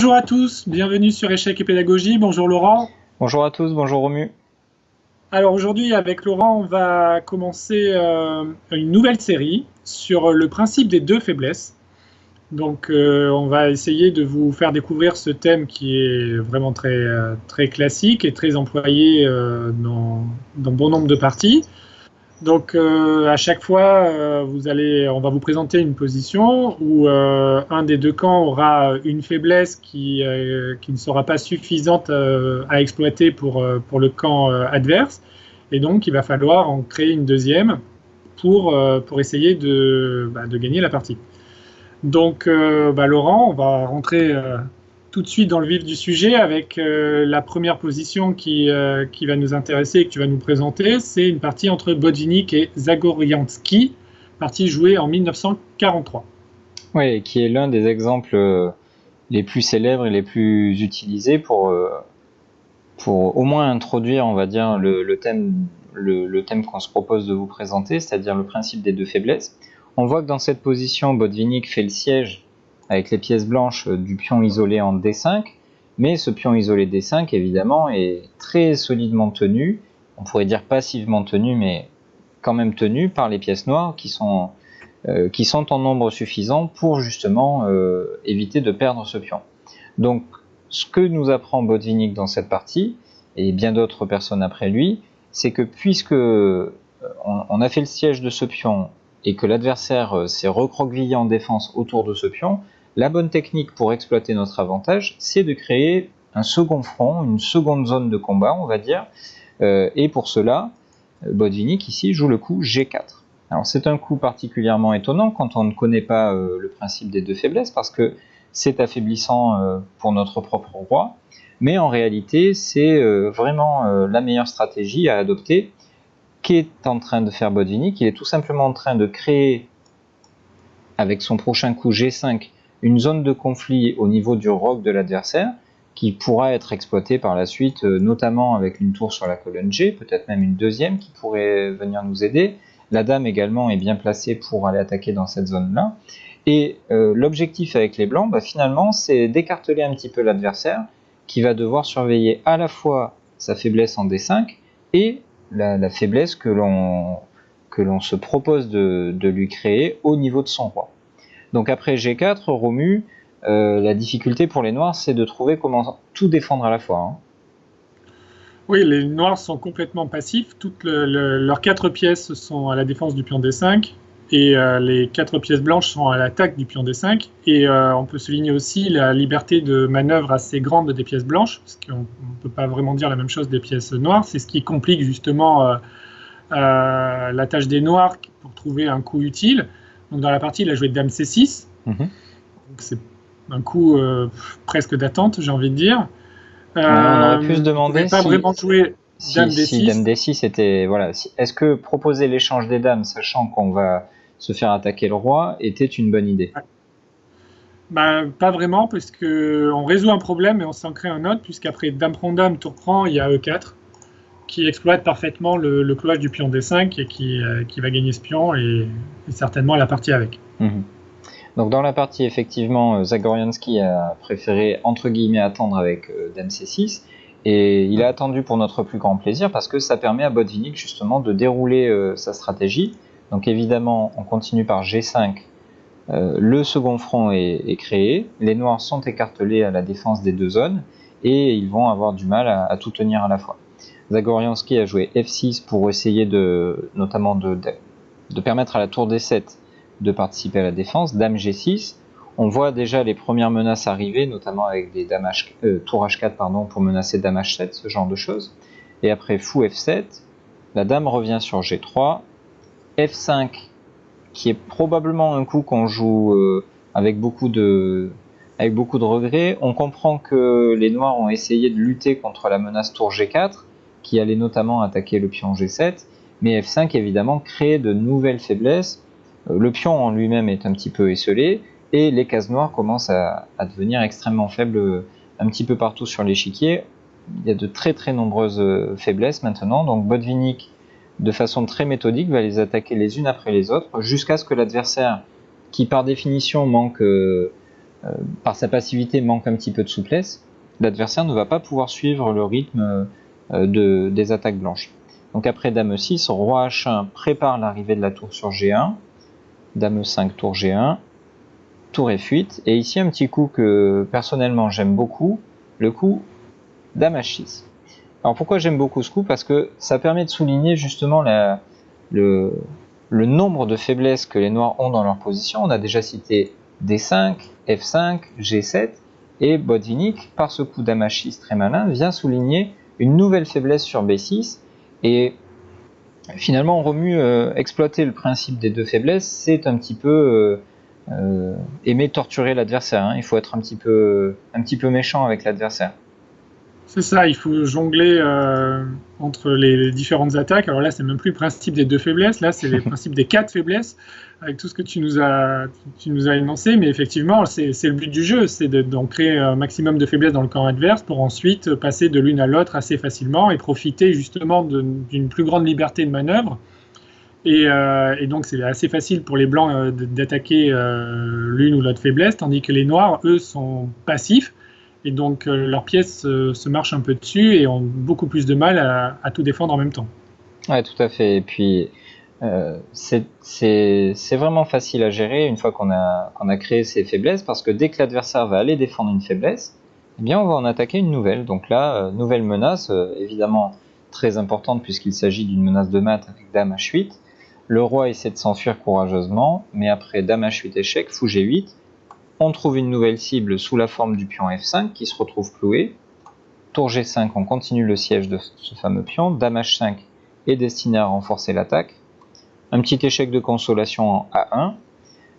Bonjour à tous, bienvenue sur Échec et Pédagogie. Bonjour Laurent. Bonjour à tous, bonjour Romu. Alors aujourd'hui avec Laurent, on va commencer une nouvelle série sur le principe des deux faiblesses. Donc on va essayer de vous faire découvrir ce thème qui est vraiment très classique et très employé dans bon nombre de parties. Donc à chaque fois, on va vous présenter une position où un des deux camps aura une faiblesse qui ne sera pas suffisante à exploiter pour le camp adverse. Et donc il va falloir en créer une deuxième pour essayer de gagner la partie. Donc Laurent, on va rentrer tout de suite dans le vif du sujet avec la première position qui va nous intéresser et que tu vas nous présenter. C'est une partie entre Botvinnik et Zagoryansky, partie jouée en 1943. Oui, qui est l'un des exemples les plus célèbres et les plus utilisés pour au moins introduire, on va dire, le thème qu'on se propose de vous présenter, c'est-à-dire le principe des deux faiblesses. On voit que dans cette position, Botvinnik fait le siège avec les pièces blanches du pion isolé en D5, mais ce pion isolé D5, évidemment, est très solidement tenu, on pourrait dire passivement tenu, mais quand même tenu par les pièces noires qui sont en nombre suffisant pour justement éviter de perdre ce pion. Donc, ce que nous apprend Botvinnik dans cette partie, et bien d'autres personnes après lui, c'est que puisque on a fait le siège de ce pion et que l'adversaire s'est recroquevillé en défense autour de ce pion, la bonne technique pour exploiter notre avantage, c'est de créer un second front, une seconde zone de combat, on va dire, et pour cela, Botvinnik ici joue le coup G4. Alors c'est un coup particulièrement étonnant quand on ne connaît pas le principe des deux faiblesses, parce que c'est affaiblissant pour notre propre roi, mais en réalité c'est vraiment la meilleure stratégie à adopter. Qu'est en train de faire Botvinnik? Il est tout simplement en train de créer, avec son prochain coup G5, une zone de conflit au niveau du roc de l'adversaire, qui pourra être exploitée par la suite, notamment avec une tour sur la colonne G, peut-être même une deuxième qui pourrait venir nous aider. La dame également est bien placée pour aller attaquer dans cette zone-là. Et l'objectif avec les blancs, finalement, c'est d'écarteler un petit peu l'adversaire, qui va devoir surveiller à la fois sa faiblesse en D5 et la faiblesse que l'on se propose de lui créer au niveau de son roi. Donc après G4, Romu, la difficulté pour les noirs, c'est de trouver comment tout défendre à la fois. Hein. Oui, les noirs sont complètement passifs. Leurs 4 pièces sont à la défense du pion D5 et les 4 pièces blanches sont à l'attaque du pion D5. Et on peut souligner aussi la liberté de manœuvre assez grande des pièces blanches, parce qu'on ne peut pas vraiment dire la même chose des pièces noires. C'est ce qui complique justement la tâche des noirs pour trouver un coup utile. Donc dans la partie, il a joué Dame C6. Donc c'est un coup presque d'attente, j'ai envie de dire. Ouais, on aurait pu se demander pas vraiment jouer Dame D6. Si Dame D6 était... Voilà, est-ce que proposer l'échange des dames, sachant qu'on va se faire attaquer le roi, était une bonne idée? Pas vraiment, parce qu'on résout un problème et on s'en crée un autre, puisqu'après Dame prend Dame, tour prend, il y a E4, qui exploite parfaitement le cloche du pion D5 et qui va gagner ce pion et certainement la partie avec. Donc dans la partie, effectivement, Zagoryansky a préféré, entre guillemets, attendre avec Dame C6, et il a attendu pour notre plus grand plaisir, parce que ça permet à Botvinnik, justement, de dérouler sa stratégie. Donc évidemment, on continue par G5, le second front est créé, les noirs sont écartelés à la défense des deux zones, et ils vont avoir du mal à tout tenir à la fois. Zagoryansky a joué F6 pour essayer notamment de permettre à la tour D7 de participer à la défense. Dame G6, on voit déjà les premières menaces arriver, notamment avec des tour H4 pour menacer Dame H7, ce genre de choses. Et après fou F7, la dame revient sur G3, F5, qui est probablement un coup qu'on joue avec beaucoup de regrets. On comprend que les noirs ont essayé de lutter contre la menace tour G4, qui allait notamment attaquer le pion G7, mais F5 évidemment crée de nouvelles faiblesses. Le pion en lui-même est un petit peu esselé, et les cases noires commencent à devenir extrêmement faibles un petit peu partout sur l'échiquier. Il y a de très très nombreuses faiblesses maintenant, donc Botvinnik, de façon très méthodique, va les attaquer les unes après les autres, jusqu'à ce que l'adversaire, qui par définition manque par sa passivité, manque un petit peu de souplesse, l'adversaire ne va pas pouvoir suivre le rythme des attaques blanches. Donc après Dame 6, Roi H1 prépare l'arrivée de la tour sur G1, Dame 5, tour G1, tour F8, et ici un petit coup que personnellement j'aime beaucoup, le coup Dame H6. Alors pourquoi j'aime beaucoup ce coup? Parce que ça permet de souligner justement le nombre de faiblesses que les noirs ont dans leur position. On a déjà cité D5, F5, G7, et Botvinnik, par ce coup Dame H6 très malin, vient souligner une nouvelle faiblesse sur B6, et finalement on remue exploiter le principe des deux faiblesses, c'est un petit peu aimer torturer l'adversaire, hein. Il faut être un petit peu méchant avec l'adversaire. C'est ça, il faut jongler entre les différentes attaques. Alors là, c'est même plus le principe des deux faiblesses, là, c'est le principe des 4 faiblesses, avec tout ce que tu nous as énoncé. Mais effectivement, c'est le but du jeu, c'est d'en créer un maximum de faiblesses dans le camp adverse pour ensuite passer de l'une à l'autre assez facilement et profiter justement d'une plus grande liberté de manœuvre. Et donc, c'est assez facile pour les blancs d'attaquer l'une ou l'autre faiblesse, tandis que les noirs, eux, sont passifs. Et donc, leurs pièces se marchent un peu dessus et ont beaucoup plus de mal à tout défendre en même temps. Ouais, tout à fait. Et puis, c'est vraiment facile à gérer une fois qu'on a créé ces faiblesses, parce que dès que l'adversaire va aller défendre une faiblesse, eh bien, on va en attaquer une nouvelle. Donc là, nouvelle menace, évidemment très importante puisqu'il s'agit d'une menace de mat avec Dame H8. Le roi essaie de s'enfuir courageusement, mais après Dame H8 échec, Fou G8, on trouve une nouvelle cible sous la forme du pion F5 qui se retrouve cloué. Tour G5, on continue le siège de ce fameux pion. Dame H5 est destiné à renforcer l'attaque. Un petit échec de consolation en A1.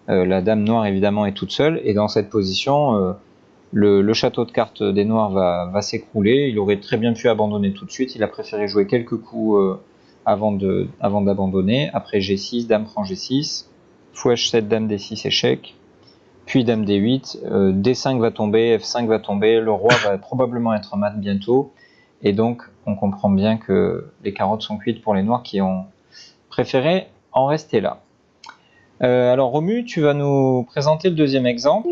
La dame noire évidemment est toute seule, et dans cette position, le château de cartes des noirs va s'écrouler. Il aurait très bien pu abandonner tout de suite, il a préféré jouer quelques coups avant d'abandonner. Après G6, dame prend G6, Fou H7, dame D6 échec, puis dame D8, D5 va tomber, F5 va tomber, le roi va probablement être mat bientôt, et donc on comprend bien que les carottes sont cuites pour les noirs qui ont préféré en rester là. Alors Romu, tu vas nous présenter le deuxième exemple,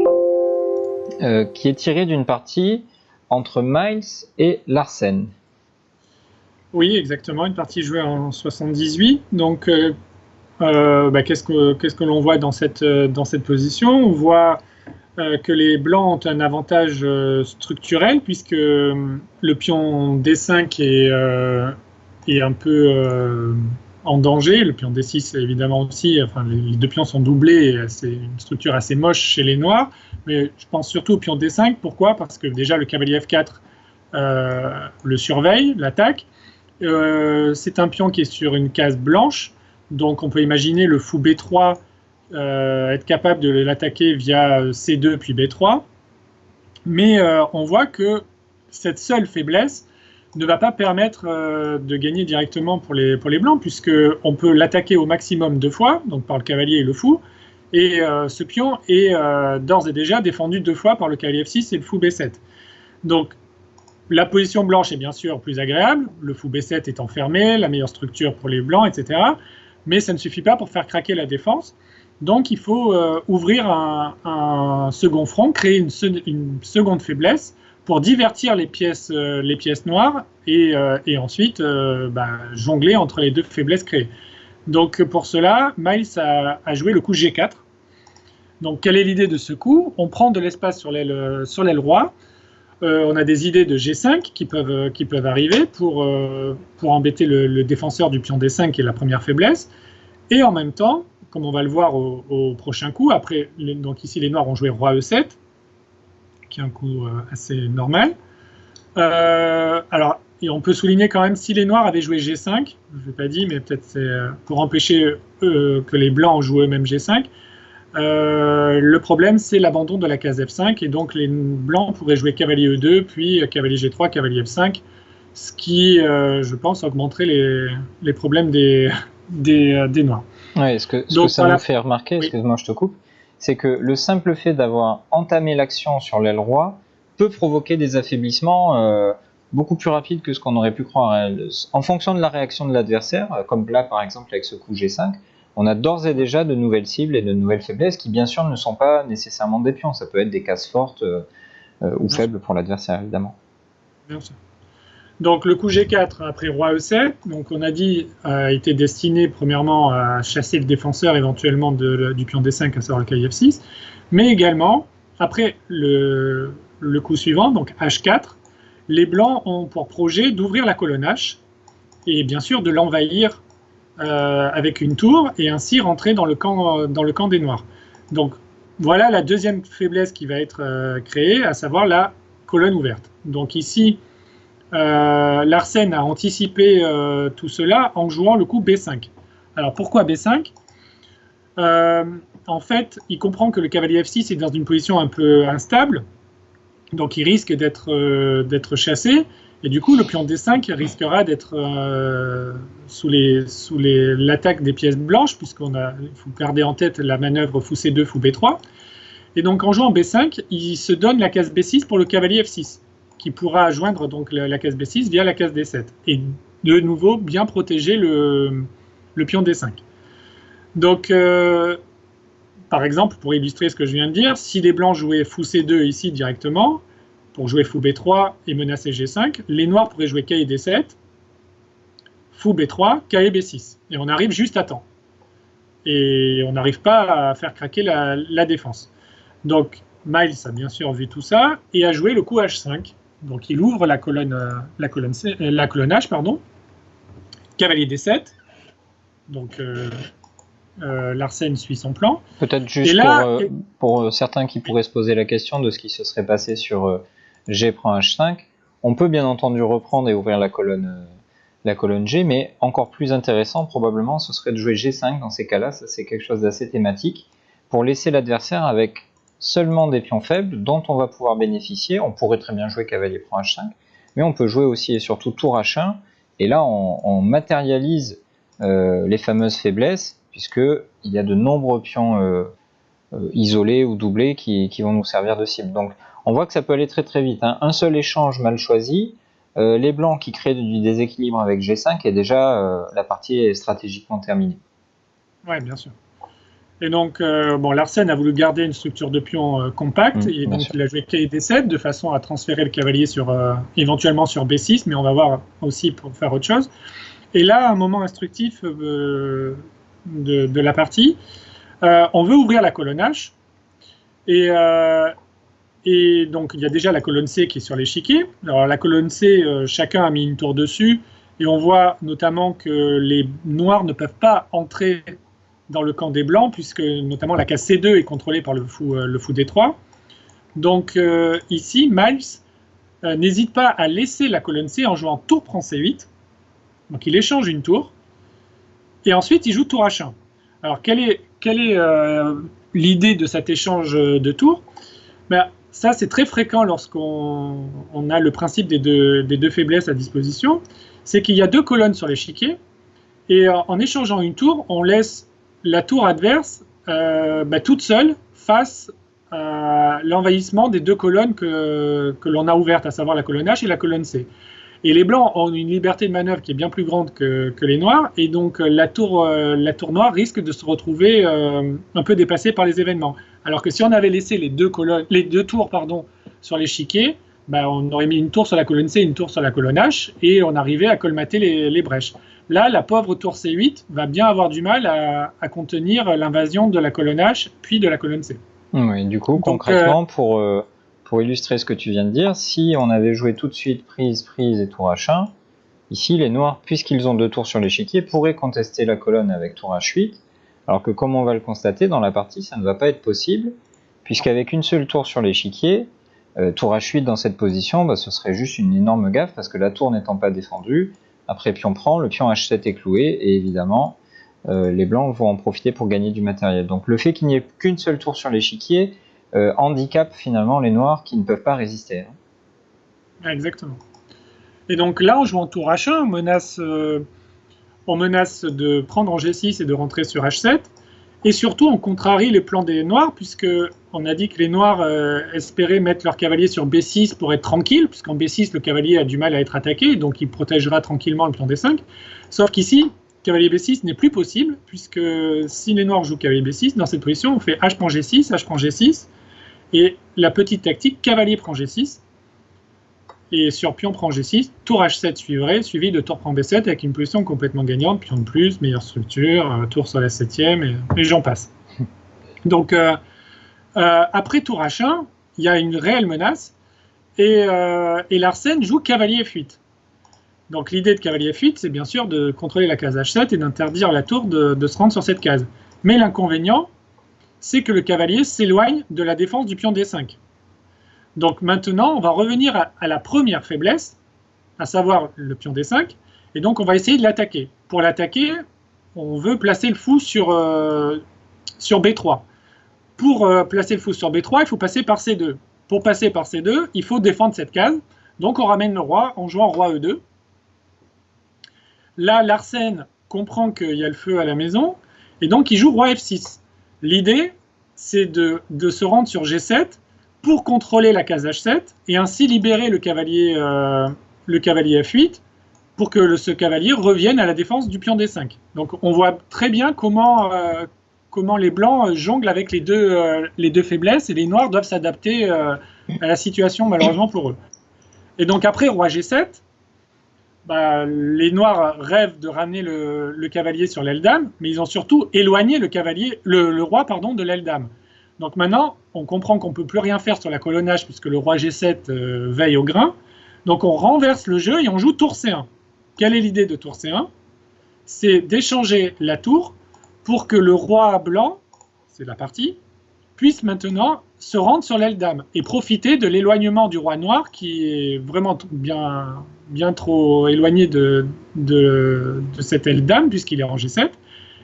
qui est tiré d'une partie entre Miles et Larsen. Oui, exactement, une partie jouée en 78. Donc, qu'est-ce que l'on voit dans cette position? On voit que les blancs ont un avantage structurel, puisque le pion D5 est un peu en danger. Le pion D6 évidemment aussi, enfin les deux pions sont doublés, c'est une structure assez moche chez les noirs, mais je pense surtout au pion D5. Pourquoi? Parce que déjà le cavalier F4 le surveille, l'attaque. C'est un pion qui est sur une case blanche, donc on peut imaginer le fou B3 être capable de l'attaquer via C2 puis B3, mais on voit que cette seule faiblesse ne va pas permettre de gagner directement pour les blancs, puisqu'on peut l'attaquer au maximum 2 fois, donc par le cavalier et le fou, et ce pion est d'ores et déjà défendu 2 fois par le cavalier F6 et le fou B7. Donc la position blanche est bien sûr plus agréable, le fou B7 est enfermé, la meilleure structure pour les blancs, etc. Mais ça ne suffit pas pour faire craquer la défense. Donc il faut ouvrir un second front, créer une seconde faiblesse pour divertir les pièces noires et ensuite jongler entre les deux faiblesses créées. Donc pour cela, Miles a joué le coup G4. Donc quelle est l'idée de ce coup? On prend de l'espace sur l'aile roi. On a des idées de G5 qui peuvent arriver pour embêter le défenseur du pion D5 qui est la première faiblesse. Et en même temps, comme on va le voir au prochain coup, après, donc ici les noirs ont joué roi E7, qui est un coup assez normal. Alors, et on peut souligner quand même, si les noirs avaient joué G5, je ne l'ai pas dit, mais peut-être c'est pour empêcher que les blancs jouent eux-mêmes G5, le problème c'est l'abandon de la case F5, et donc les blancs pourraient jouer cavalier E2, puis cavalier G3, cavalier F5, ce qui, je pense, augmenterait les problèmes des noirs. Ouais, ce que ça nous fait remarquer, excuse-moi je te coupe, c'est que le simple fait d'avoir entamé l'action sur l'aile roi peut provoquer des affaiblissements beaucoup plus rapides que ce qu'on aurait pu croire. En fonction de la réaction de l'adversaire, comme là par exemple avec ce coup G5, on a d'ores et déjà de nouvelles cibles et de nouvelles faiblesses qui, bien sûr, ne sont pas nécessairement des pions. Ça peut être des cases fortes ou faibles pour l'adversaire, évidemment. Bien sûr. Donc le coup G4 après roi E7, donc on a dit était destiné premièrement à chasser le défenseur éventuellement du pion D5, à savoir le cavalier F6, mais également après le coup suivant, donc H4, les blancs ont pour projet d'ouvrir la colonne H et bien sûr de l'envahir avec une tour et ainsi rentrer dans le camp des noirs. Donc voilà la deuxième faiblesse qui va être créée, à savoir la colonne ouverte. Donc ici, Larsen a anticipé tout cela en jouant le coup B5. Alors pourquoi B5 ? En fait, il comprend que le cavalier F6 est dans une position un peu instable, donc il risque d'être chassé, et du coup le pion D5 risquera d'être sous l'attaque des pièces blanches, il faut garder en tête la manœuvre fou C2, fou B3, et donc en jouant B5, il se donne la case B6 pour le cavalier F6, qui pourra joindre donc la case B6 via la case D7, et de nouveau bien protéger le pion D5. Donc, par exemple, pour illustrer ce que je viens de dire, si les blancs jouaient fou C2 ici directement, pour jouer fou B3 et menacer G5, les noirs pourraient jouer cahier D7, fou B3, cahier B6, et on arrive juste à temps. Et on n'arrive pas à faire craquer la défense. Donc, Miles a bien sûr vu tout ça, et a joué le coup H5. Donc il ouvre la colonne H, pardon. Cavalier D7. Donc Larsen suit son plan. Peut-être juste là, pour certains qui pourraient se poser la question de ce qui se serait passé sur G prend H5, on peut bien entendu reprendre et ouvrir la colonne G, mais encore plus intéressant probablement ce serait de jouer G5 dans ces cas-là, ça c'est quelque chose d'assez thématique, pour laisser l'adversaire avec seulement des pions faibles dont on va pouvoir bénéficier. On pourrait très bien jouer cavalier prend H5, mais on peut jouer aussi et surtout tour H1, et là on matérialise les fameuses faiblesses, puisqu'il y a de nombreux pions isolés ou doublés qui vont nous servir de cible. Donc on voit que ça peut aller très très vite, hein. Un seul échange mal choisi, les blancs qui créent du déséquilibre avec G5, et déjà la partie est stratégiquement terminée. Oui, bien sûr. Et donc, Larsen a voulu garder une structure de pion compacte, et donc il a joué cahier D7 de façon à transférer le cavalier éventuellement sur B6, mais on va voir aussi pour faire autre chose. Et là, un moment instructif de la partie, on veut ouvrir la colonne H, et donc il y a déjà la colonne C qui est sur l'échiquier. Alors la colonne C, chacun a mis une tour dessus, et on voit notamment que les noirs ne peuvent pas entrer dans le camp des blancs, puisque notamment la case C2 est contrôlée par le fou D3. Donc ici, Miles n'hésite pas à laisser la colonne C en jouant tour prend C8. Donc il échange une tour, et ensuite il joue tour H1. Alors quelle est l'idée de cet échange de tours ? Ça c'est très fréquent lorsqu'on a le principe des deux faiblesses à disposition, c'est qu'il y a deux colonnes sur l'échiquier, et en échangeant une tour, on laisse la tour adverse toute seule face à l'envahissement des deux colonnes que l'on a ouvertes, à savoir la colonne H et la colonne C. Et les blancs ont une liberté de manœuvre qui est bien plus grande que les noirs, et donc la tour noire risque de se retrouver un peu dépassée par les événements. Alors que si on avait laissé les deux tours sur l'échiquier, on aurait mis une tour sur la colonne C et une tour sur la colonne H, et on arrivait à colmater les brèches. Là, la pauvre tour C8 va bien avoir du mal à contenir l'invasion de la colonne H, puis de la colonne C. Oui, du coup, donc, concrètement, pour illustrer ce que tu viens de dire, si on avait joué tout de suite prise et tour H1, ici, les noirs, puisqu'ils ont deux tours sur l'échiquier, pourraient contester la colonne avec tour H8, alors que comme on va le constater, dans la partie, ça ne va pas être possible, puisqu'avec une seule tour sur l'échiquier, tour H8 dans cette position, ce serait juste une énorme gaffe, parce que la tour n'étant pas défendue, après pion prend, le pion H7 est cloué, et évidemment, les blancs vont en profiter pour gagner du matériel. Donc le fait qu'il n'y ait qu'une seule tour sur l'échiquier handicape finalement les noirs qui ne peuvent pas résister. Exactement. Et donc là, en jouant tour H1, on menace de prendre en G6 et de rentrer sur H7, et surtout on contrarie les plans des noirs, puisqu'on a dit que les noirs espéraient mettre leur cavalier sur B6 pour être tranquille, puisqu'en B6 le cavalier a du mal à être attaqué, donc il protégera tranquillement le plan D5, sauf qu'ici, cavalier B6 n'est plus possible, puisque si les noirs jouent cavalier B6, dans cette position, on fait H prend G6, H prend G6, et la petite tactique, cavalier prend G6, et sur pion prend G6, tour H7 suivrait, suivi de tour prend B7, avec une position complètement gagnante, pion de plus, meilleure structure, tour sur la 7e, et j'en passe. Donc, après tour H1, il y a une réelle menace, et Larsen joue cavalier F8. Donc l'idée de cavalier F8, c'est bien sûr de contrôler la case H7 et d'interdire la tour de se rendre sur cette case. Mais l'inconvénient, c'est que le cavalier s'éloigne de la défense du pion D5. Donc maintenant, on va revenir à la première faiblesse, à savoir le pion D5, et donc on va essayer de l'attaquer. Pour l'attaquer, on veut placer le fou sur B3. Pour placer le fou sur B3, il faut passer par C2. Pour passer par C2, il faut défendre cette case. Donc on ramène le roi en jouant roi E2. Là, Larsen comprend qu'il y a le feu à la maison, et donc il joue roi F6. L'idée, c'est de se rendre sur G7 pour contrôler la case H7, et ainsi libérer le cavalier F8, pour que ce cavalier revienne à la défense du pion D5. Donc on voit très bien comment les blancs jonglent avec les deux faiblesses, et les noirs doivent s'adapter à la situation, malheureusement pour eux. Et donc après roi G7, les noirs rêvent de ramener le cavalier sur l'aile dame, mais ils ont surtout éloigné le roi de l'aile dame. Donc maintenant, on comprend qu'on ne peut plus rien faire sur la colonnage, puisque le roi G7 veille au grain. Donc on renverse le jeu et on joue tour C1. Quelle est l'idée de tour C1? C'est d'échanger la tour pour que le roi blanc, c'est la partie, puisse maintenant se rendre sur l'aile dame et profiter de l'éloignement du roi noir, qui est vraiment bien trop éloigné de cette aile dame, puisqu'il est en G7,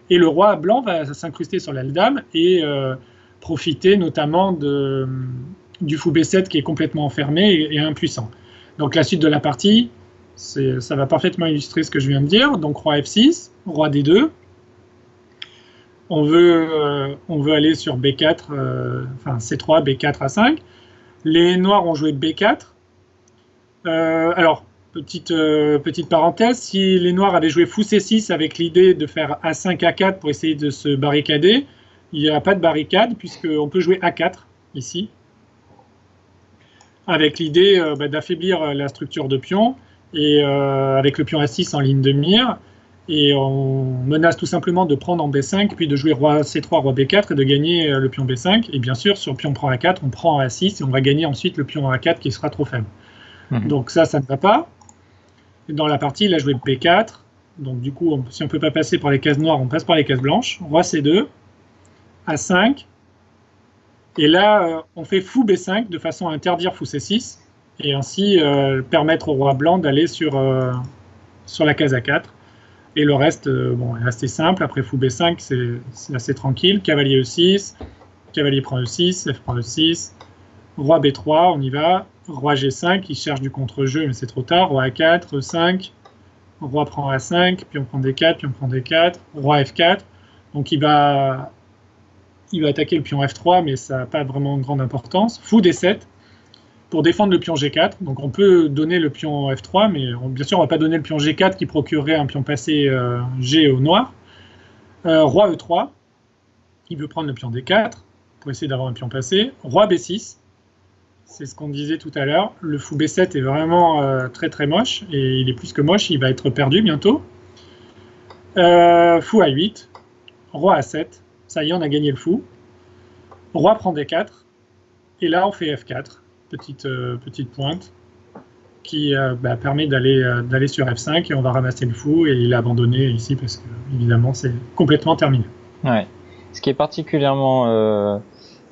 et le roi blanc va s'incruster sur l'aile dame et profiter notamment du fou B7 qui est complètement enfermé et impuissant. Donc la suite de la partie, ça va parfaitement illustrer ce que je viens de dire. Donc roi F6, roi D2, on veut aller sur B4, C3, B4, A5. Les noirs ont joué B4. Alors, petite parenthèse, si les noirs avaient joué fou C6 avec l'idée de faire A5, A4 pour essayer de se barricader, il n'y a pas de barricade, puisqu'on peut jouer A4 ici, avec l'idée d'affaiblir la structure de pion, et avec le pion A6 en ligne de mire, et on menace tout simplement de prendre en B5, puis de jouer roi C3, roi B4, et de gagner le pion B5. Et bien sûr, sur pion prend A4, on prend A6, et on va gagner ensuite le pion A4 qui sera trop faible. Donc ça ne va pas. Et dans la partie, il a joué B4. Donc du coup, si on ne peut pas passer par les cases noires, on passe par les cases blanches. Roi C2, A5. Et là, on fait fou B5 de façon à interdire fou C6, et ainsi permettre au roi blanc d'aller sur la case A4. Et le reste est assez simple. Après fou B5, c'est assez tranquille. Cavalier E6, cavalier prend E6, F prend E6, roi B3, on y va. Roi G5, il cherche du contre-jeu, mais c'est trop tard. Roi A4, E5, roi prend A5, puis on prend D4, puis on prend D4, roi F4. Donc il va attaquer le pion F3, mais ça n'a pas vraiment de grande importance. Fou D7, pour défendre le pion G4. Donc on peut donner le pion F3, mais bien sûr on ne va pas donner le pion G4 qui procurerait un pion passé G au noir. Roi E3, il veut prendre le pion D4 pour essayer d'avoir un pion passé. Roi B6, c'est ce qu'on disait tout à l'heure. Le fou B7 est vraiment très très moche, et il est plus que moche, il va être perdu bientôt. Fou A8, roi A7, ça y est, on a gagné le fou. Roi prend D4, et là on fait F4. Petite pointe qui permet d'aller sur F5, et on va ramasser le fou, et il est abandonné ici parce que évidemment c'est complètement terminé. Ouais. Ce qui est particulièrement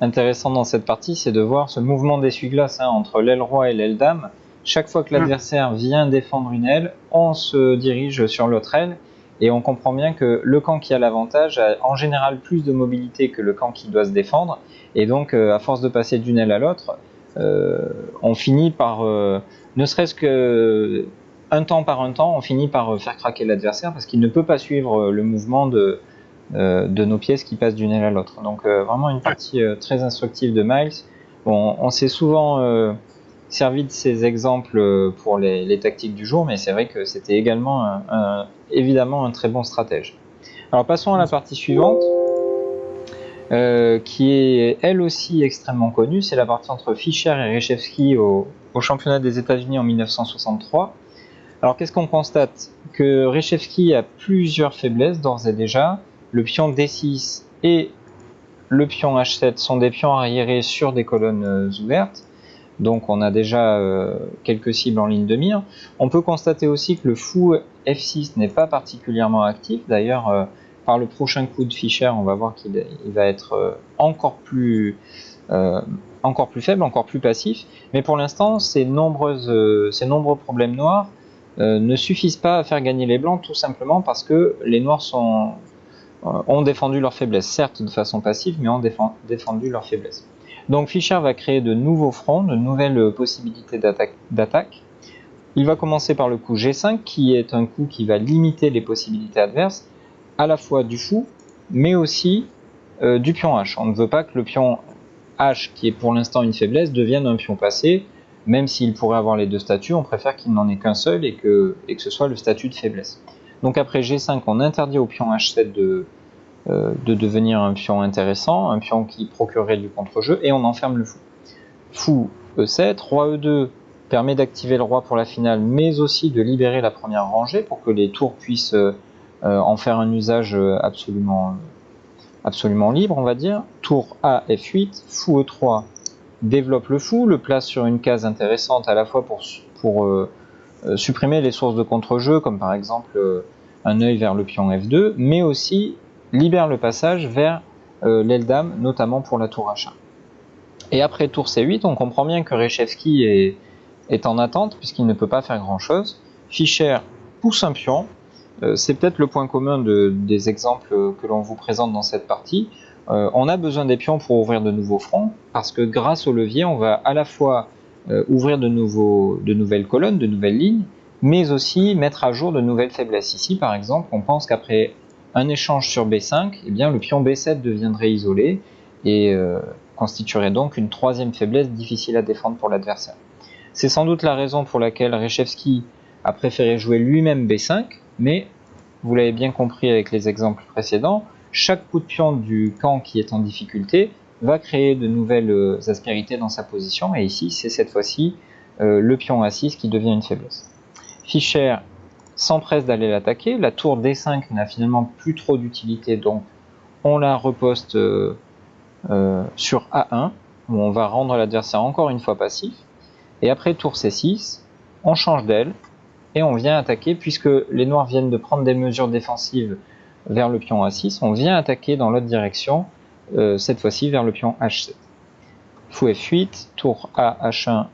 intéressant dans cette partie, c'est de voir ce mouvement d'essuie-glace entre l'aile roi et l'aile dame. Chaque fois que l'adversaire vient défendre une aile, on se dirige sur l'autre aile, et on comprend bien que le camp qui a l'avantage a en général plus de mobilité que le camp qui doit se défendre, et donc à force de passer d'une aile à l'autre, on finit par, ne serait-ce que un temps par un temps, on finit par faire craquer l'adversaire, parce qu'il ne peut pas suivre le mouvement de nos pièces qui passent d'une aile à l'autre. Donc vraiment une partie très instructive de Miles. On s'est souvent servi de ces exemples pour les tactiques du jour, mais c'est vrai que c'était également évidemment un très bon stratège. Alors passons à la partie suivante, qui est elle aussi extrêmement connue. C'est la partie entre Fischer et Reshevsky au championnat des États-Unis en 1963. Alors qu'est-ce qu'on constate? Que Reshevsky a plusieurs faiblesses d'ores et déjà. Le pion D6 et le pion H7 sont des pions arriérés sur des colonnes ouvertes. Donc on a déjà quelques cibles en ligne de mire. On peut constater aussi que le fou F6 n'est pas particulièrement actif. D'ailleurs, par le prochain coup de Fischer, on va voir qu'il va être encore plus faible, encore plus passif. Mais pour l'instant, ces nombreux problèmes noirs ne suffisent pas à faire gagner les blancs, tout simplement parce que les noirs ont défendu leur faiblesse, certes de façon passive, mais ont défendu leur faiblesse. Donc Fischer va créer de nouveaux fronts, de nouvelles possibilités d'attaque. Il va commencer par le coup G5, qui est un coup qui va limiter les possibilités adverses, à la fois du fou, mais aussi du pion H. On ne veut pas que le pion H, qui est pour l'instant une faiblesse, devienne un pion passé, même s'il pourrait avoir les deux statuts, on préfère qu'il n'en ait qu'un seul et que ce soit le statut de faiblesse. Donc après G5, on interdit au pion H7 de devenir un pion intéressant, un pion qui procurerait du contre-jeu, et on enferme le fou. Fou E7, roi E2 permet d'activer le roi pour la finale, mais aussi de libérer la première rangée pour que les tours puissent en faire un usage absolument libre, on va dire. Tour A, F8, fou E3 développe le fou, le place sur une case intéressante à la fois pour supprimer les sources de contre-jeu, comme par exemple un œil vers le pion F2, mais aussi libère le passage vers l'aile dame, notamment pour la tour H1. Et après tour C8, on comprend bien que Reshevsky est en attente, puisqu'il ne peut pas faire grand-chose. Fischer pousse un pion. C'est peut-être le point commun des exemples que l'on vous présente dans cette partie. On a besoin des pions pour ouvrir de nouveaux fronts, parce que grâce au levier, on va à la fois ouvrir de nouvelles colonnes, de nouvelles lignes, mais aussi mettre à jour de nouvelles faiblesses. Ici, par exemple, on pense qu'après un échange sur B5, eh bien, le pion B7 deviendrait isolé et constituerait donc une troisième faiblesse difficile à défendre pour l'adversaire. C'est sans doute la raison pour laquelle Reshevsky a préféré jouer lui-même B5, mais vous l'avez bien compris avec les exemples précédents, chaque coup de pion du camp qui est en difficulté va créer de nouvelles aspérités dans sa position, et ici c'est cette fois-ci le pion A6 qui devient une faiblesse. Fischer s'empresse d'aller l'attaquer, la tour D5 n'a finalement plus trop d'utilité, donc on la reposte sur A1, où on va rendre l'adversaire encore une fois passif, et après tour C6, on change d'aile, et on vient attaquer, puisque les noirs viennent de prendre des mesures défensives vers le pion A6, on vient attaquer dans l'autre direction, cette fois-ci vers le pion H7. Fou F8, tour A, H1,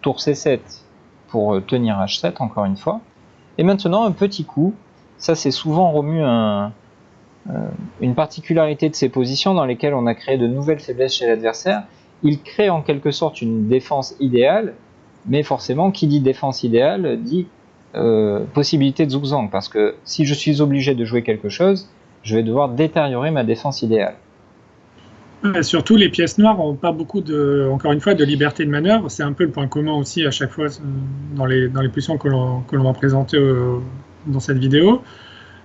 tour C7 pour tenir H7 encore une fois. Et maintenant un petit coup, ça c'est souvent remu une particularité de ces positions dans lesquelles on a créé de nouvelles faiblesses chez l'adversaire. Il crée en quelque sorte une défense idéale, mais forcément qui dit défense idéale dit possibilité de zugzwang, parce que si je suis obligé de jouer quelque chose, je vais devoir détériorer ma défense idéale. Et surtout, les pièces noires n'ont pas beaucoup encore une fois, de liberté de manœuvre. C'est un peu le point commun aussi à chaque fois dans les positions que l'on va présenter dans cette vidéo.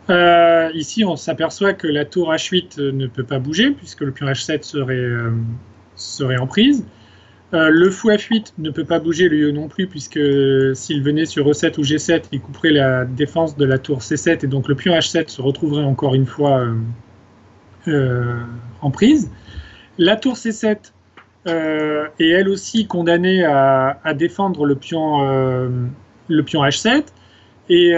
Ici, on s'aperçoit que la tour H8 ne peut pas bouger, puisque le pion H7 serait en prise. Le fou F8 ne peut pas bouger, lui non plus, puisque s'il venait sur E7 ou G7, il couperait la défense de la tour C7, et donc le pion H7 se retrouverait encore une fois en prise. La tour C7 est elle aussi condamnée à défendre le pion H7, et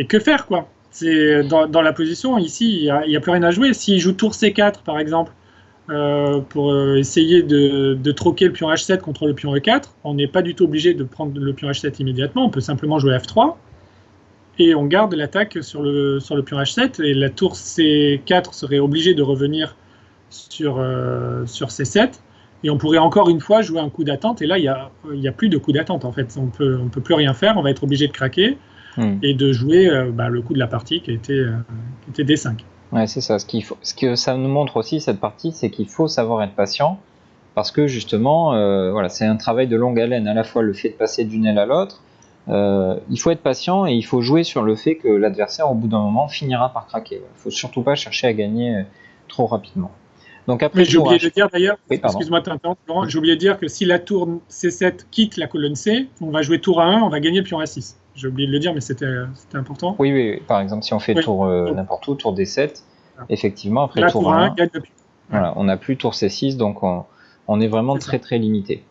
que faire, quoi? C'est dans la position, ici, il n'y a plus rien à jouer. S'il joue tour C4, par exemple, pour essayer de troquer le pion H7 contre le pion E4, on n'est pas du tout obligé de prendre le pion H7 immédiatement, on peut simplement jouer F3, et on garde l'attaque sur le pion H7, et la tour C4 serait obligée de revenir sur C7, et on pourrait encore une fois jouer un coup d'attente, et là il n'y a plus de coup d'attente en fait, on peut plus rien faire, on va être obligé de craquer et de jouer le coup de la partie qui était D5. Ouais, c'est ça. Ce que ça nous montre aussi, cette partie, c'est qu'il faut savoir être patient. parce que justement, voilà, c'est un travail de longue haleine, à la fois le fait de passer d'une aile à l'autre. Il faut être patient et il faut jouer sur le fait que l'adversaire, au bout d'un moment, finira par craquer. Il ne faut surtout pas chercher à gagner trop rapidement. Donc après Mais j'ai oublié de dire d'ailleurs, oui, excuse-moi de t'interrompre, Laurent, j'ai oublié de dire que si la tour C7 quitte la colonne C, on va jouer tour A1, on va gagner le pion A6. J'ai oublié de le dire, mais c'était important. Oui, par exemple, si on fait tour n'importe où, tour D7, effectivement, après tour A1, gagne le pion. Voilà, on n'a plus tour C6, donc on est vraiment très limité.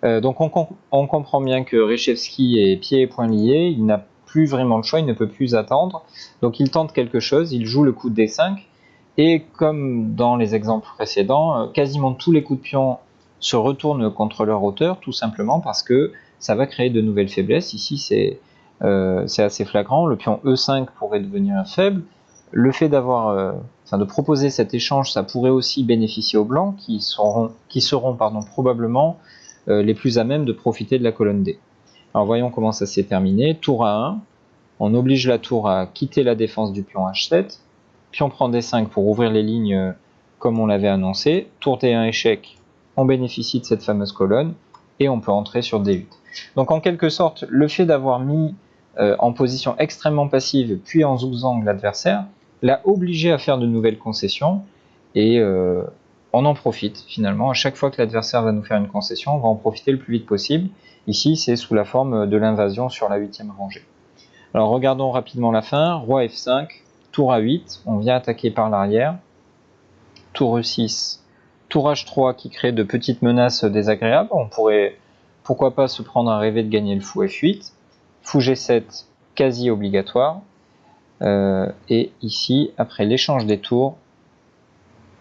Donc on comprend bien que Reshevsky est pieds et poings liés, il n'a plus vraiment le choix, il ne peut plus attendre, donc il tente quelque chose, il joue le coup de D5, et comme dans les exemples précédents, quasiment tous les coups de pion se retournent contre leur auteur, tout simplement parce que ça va créer de nouvelles faiblesses. Ici c'est assez flagrant, le pion E5 pourrait devenir faible, le fait de proposer cet échange, ça pourrait aussi bénéficier aux blancs qui seront probablement les plus à même de profiter de la colonne D. Alors voyons comment ça s'est terminé. Tour A1, on oblige la tour à quitter la défense du pion H7, pion prend D5 pour ouvrir les lignes comme on l'avait annoncé, tour D1 échec, on bénéficie de cette fameuse colonne, et on peut entrer sur D8. Donc en quelque sorte, le fait d'avoir mis en position extrêmement passive, puis en zigzag l'adversaire, l'a obligé à faire de nouvelles concessions, et on en profite finalement. À chaque fois que l'adversaire va nous faire une concession, on va en profiter le plus vite possible. Ici, c'est sous la forme de l'invasion sur la 8e rangée. Alors regardons rapidement la fin. Roi F5, tour A8, on vient attaquer par l'arrière. Tour E6, tour H3 qui crée de petites menaces désagréables. On pourrait, pourquoi pas, se prendre à rêver de gagner le fou F8. Fou G7, quasi obligatoire. Et ici, après l'échange des tours,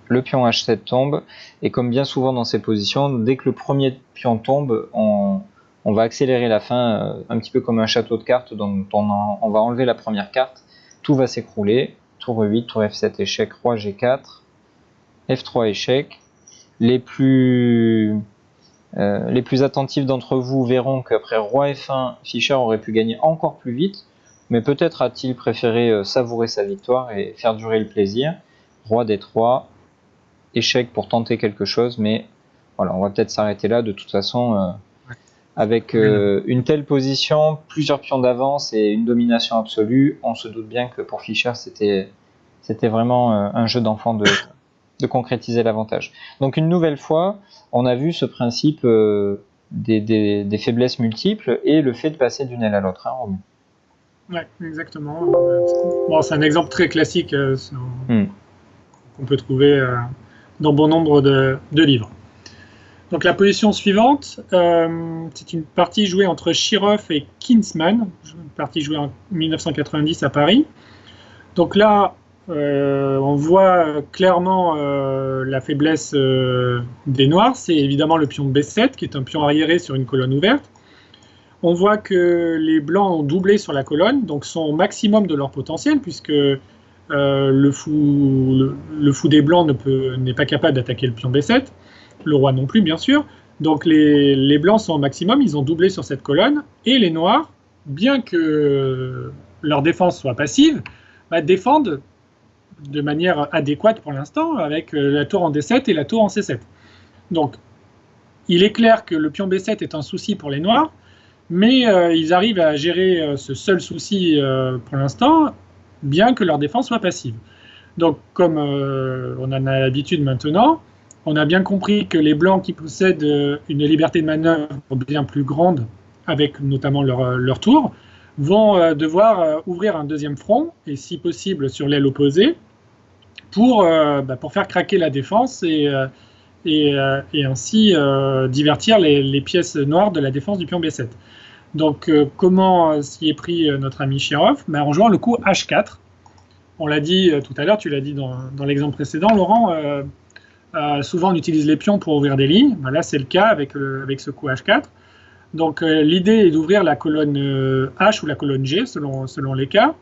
le pion H7 tombe, et comme bien souvent dans ces positions, dès que le premier pion tombe, on va accélérer la fin, un petit peu comme un château de cartes, dont on va enlever la première carte, tout va s'écrouler, tour E8, tour F7 échec, roi G4, F3 échec. Les plus attentifs d'entre vous verront qu'après roi F1, Fischer aurait pu gagner encore plus vite, mais peut-être a-t-il préféré savourer sa victoire et faire durer le plaisir. Roi D3, échec pour tenter quelque chose, mais voilà, on va peut-être s'arrêter là. De toute façon, avec une telle position, plusieurs pions d'avance et une domination absolue, on se doute bien que pour Fischer, c'était vraiment un jeu d'enfant de concrétiser l'avantage. Donc une nouvelle fois, on a vu ce principe des faiblesses multiples et le fait de passer d'une aile à l'autre. Hein, Romain. Ouais, exactement. Bon, c'est un exemple très classique qu'on peut trouver dans bon nombre de livres. Donc la position suivante, c'est une partie jouée entre Shirov et Kinsman, une partie jouée en 1990 à Paris. Donc là, on voit clairement la faiblesse des Noirs, c'est évidemment le pion B7 qui est un pion arriéré sur une colonne ouverte. On voit que les Blancs ont doublé sur la colonne, donc sont au maximum de leur potentiel, puisque le fou des Blancs n'est pas capable d'attaquer le pion B7, le roi non plus bien sûr, donc les Blancs sont au maximum, ils ont doublé sur cette colonne, et les Noirs, bien que leur défense soit passive, défendent de manière adéquate pour l'instant, avec la tour en D7 et la tour en C7. Donc il est clair que le pion B7 est un souci pour les Noirs, mais ils arrivent à gérer ce seul souci pour l'instant, bien que leur défense soit passive. Donc, comme on en a l'habitude maintenant, on a bien compris que les Blancs qui possèdent une liberté de manœuvre bien plus grande, avec notamment leur tour, vont devoir ouvrir un deuxième front, et si possible sur l'aile opposée, pour faire craquer la défense et ainsi divertir les pièces noires de la défense du pion B7. Donc, comment s'y est pris notre ami Shirov? En jouant le coup H4. On l'a dit tout à l'heure, tu l'as dit dans l'exemple précédent, Laurent, souvent on utilise les pions pour ouvrir des lignes. Là, c'est le cas avec ce coup H4. Donc, l'idée est d'ouvrir la colonne H ou la colonne G, selon les cas.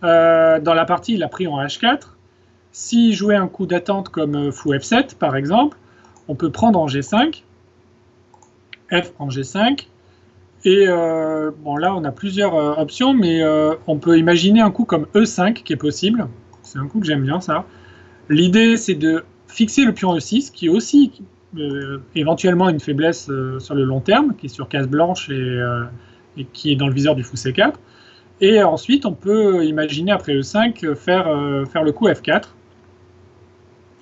Dans la partie, il a pris en H4. S'il jouait un coup d'attente comme fou F7, par exemple, on peut prendre en G5, F en G5, et là, on a plusieurs options, mais on peut imaginer un coup comme E5 qui est possible. C'est un coup que j'aime bien, ça. L'idée, c'est de fixer le pion E6, qui est aussi éventuellement une faiblesse sur le long terme, qui est sur case blanche et qui est dans le viseur du fou C4. Et ensuite, on peut imaginer après E5 faire le coup F4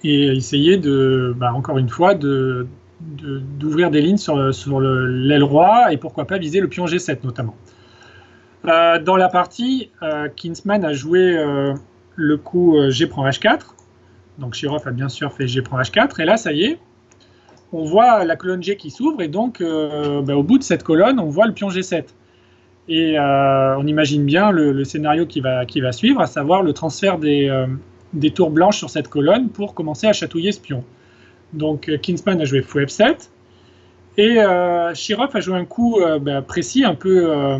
et essayer encore une fois, d'ouvrir des lignes sur l'aile roi et pourquoi pas viser le pion G7 notamment. Dans la partie, Kinsman a joué le coup G prend H4. Donc Shirov a bien sûr fait G prend H4. Et là, ça y est, on voit la colonne G qui s'ouvre. Et donc, au bout de cette colonne, on voit le pion G7. Et on imagine bien le scénario qui va suivre, à savoir le transfert des tours blanches sur cette colonne pour commencer à chatouiller ce pion. Donc Kinsman a joué fou F7. Et Shirov a joué un coup précis, un peu...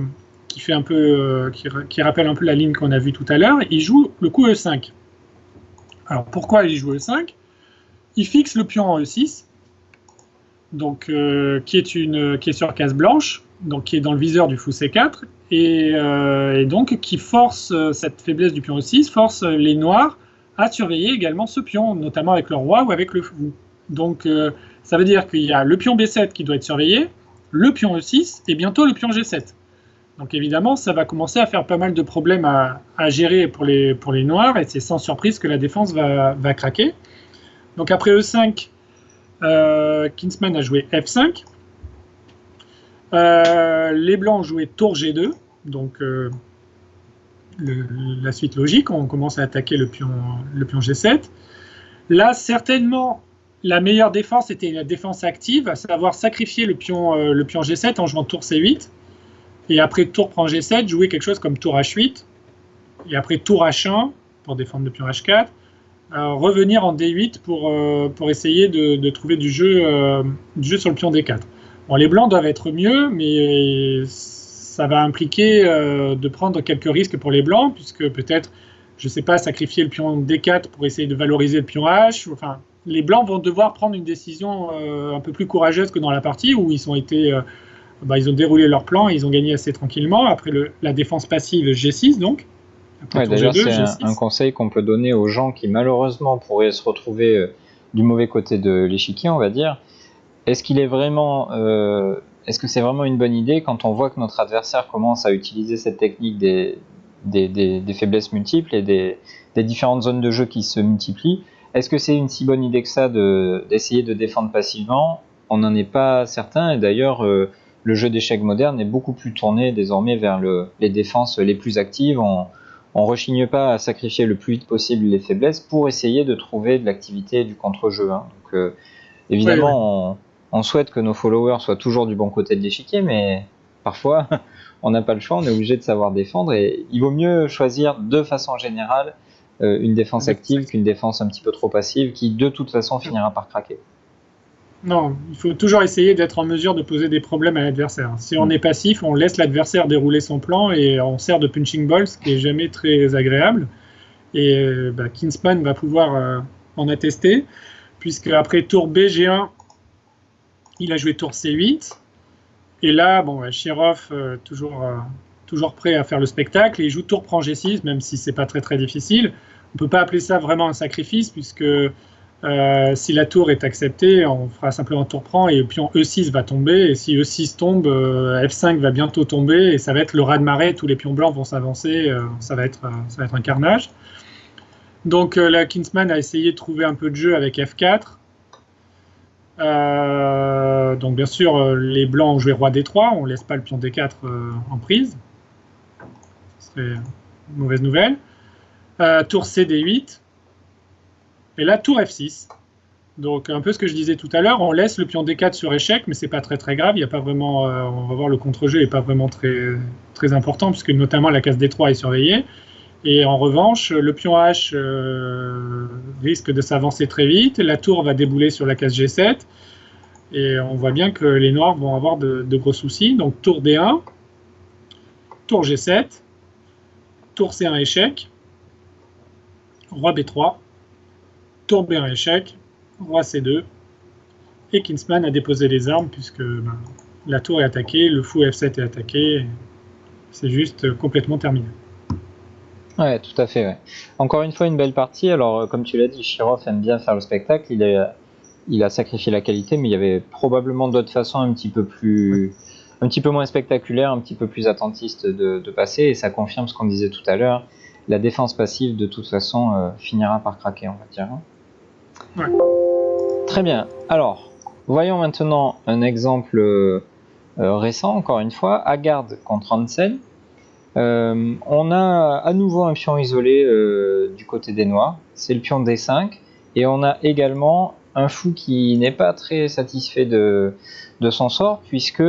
qui rappelle un peu la ligne qu'on a vue tout à l'heure. Il joue le coup E5. Alors pourquoi il joue E5 ? Il fixe le pion en E6, donc, qui est sur case blanche, donc qui est dans le viseur du fou C4, et donc qui force cette faiblesse du pion E6, force les noirs à surveiller également ce pion, notamment avec le roi ou avec le fou. Donc ça veut dire qu'il y a le pion B7 qui doit être surveillé, le pion E6 et bientôt le pion G7. Donc évidemment, ça va commencer à faire pas mal de problèmes à gérer pour les noirs, et c'est sans surprise que la défense va craquer. Donc après E5, Kinsman a joué F5. Les blancs ont joué tour G2, donc la suite logique, on commence à attaquer le pion G7. Là, certainement, la meilleure défense était la défense active, à savoir sacrifier le pion G7 en jouant tour C8. Et après tour prend G7, jouer quelque chose comme tour H8, et après tour H1 pour défendre le pion H4, revenir en D8 pour essayer de trouver du jeu sur le pion D4. Bon, les blancs doivent être mieux, mais ça va impliquer de prendre quelques risques pour les blancs, puisque peut-être, je ne sais pas, sacrifier le pion D4 pour essayer de valoriser le pion H. Enfin, les blancs vont devoir prendre une décision un peu plus courageuse que dans la partie où ils ont déroulé leur plan et ils ont gagné assez tranquillement. Après la défense passive G6, donc. D'ailleurs, c'est un conseil qu'on peut donner aux gens qui, malheureusement, pourraient se retrouver du mauvais côté de l'échiquier, on va dire. Est-ce que c'est vraiment une bonne idée quand on voit que notre adversaire commence à utiliser cette technique des faiblesses multiples et des différentes zones de jeu qui se multiplient? Est-ce que c'est une si bonne idée que ça d'essayer de défendre passivement? On n'en est pas certain, et d'ailleurs... le jeu d'échecs moderne est beaucoup plus tourné désormais vers les défenses les plus actives. On rechigne pas à sacrifier le plus vite possible les faiblesses pour essayer de trouver de l'activité et du contre-jeu. Donc évidemment, on souhaite que nos followers soient toujours du bon côté de l'échiquier, mais parfois on n'a pas le choix, on est obligé de savoir défendre, et il vaut mieux choisir de façon générale une défense active qu'une défense un petit peu trop passive qui de toute façon finira par craquer. Non, il faut toujours essayer d'être en mesure de poser des problèmes à l'adversaire. Si on est passif, on laisse l'adversaire dérouler son plan et on sert de punching ball, ce qui n'est jamais très agréable. Et Kinsman va pouvoir en attester, puisque après tour B, G1, il a joué tour C8. Et là, Shirov, toujours prêt à faire le spectacle, et il joue tour prend G6, même si ce n'est pas très très difficile. On ne peut pas appeler ça vraiment un sacrifice, puisque... si la tour est acceptée, on fera simplement tour prend et le pion E6 va tomber. Et si E6 tombe, F5 va bientôt tomber et ça va être le raz-de-marée. Tous les pions blancs vont s'avancer. Ça va être un carnage. Donc là, Kinsman a essayé de trouver un peu de jeu avec F4. Donc bien sûr, les blancs ont joué roi D3. On ne laisse pas le pion D4 en prise. Ce serait une mauvaise nouvelle. Tour C D8. Et là, tour F6. Donc, un peu ce que je disais tout à l'heure, on laisse le pion D4 sur échec, mais c'est pas très très grave. Il y a pas vraiment, on va voir, le contre-jeu n'est pas vraiment très, très important, puisque notamment la case D3 est surveillée. Et en revanche, le pion H risque de s'avancer très vite. La tour va débouler sur la case G7. Et on voit bien que les noirs vont avoir de gros soucis. Donc, tour D1, tour G7, tour C1 échec, roi B3. Tour B1 échec, roi C2, et Kinsman a déposé les armes puisque la tour est attaquée, le fou F7 est attaqué, c'est juste complètement terminé. Ouais, tout à fait. Ouais. Encore une fois, une belle partie. Alors, comme tu l'as dit, Shirov aime bien faire le spectacle. il a sacrifié la qualité, mais il y avait probablement d'autres façons un petit peu moins spectaculaires, un petit peu plus attentistes de passer, et ça confirme ce qu'on disait tout à l'heure. La défense passive, de toute façon, finira par craquer, on va dire. Ouais. Très bien. Alors, voyons maintenant un exemple récent, encore une fois. Haggard contre Hansen. On a à nouveau un pion isolé du côté des noirs. C'est le pion D5. Et on a également un fou qui n'est pas très satisfait de son sort, puisque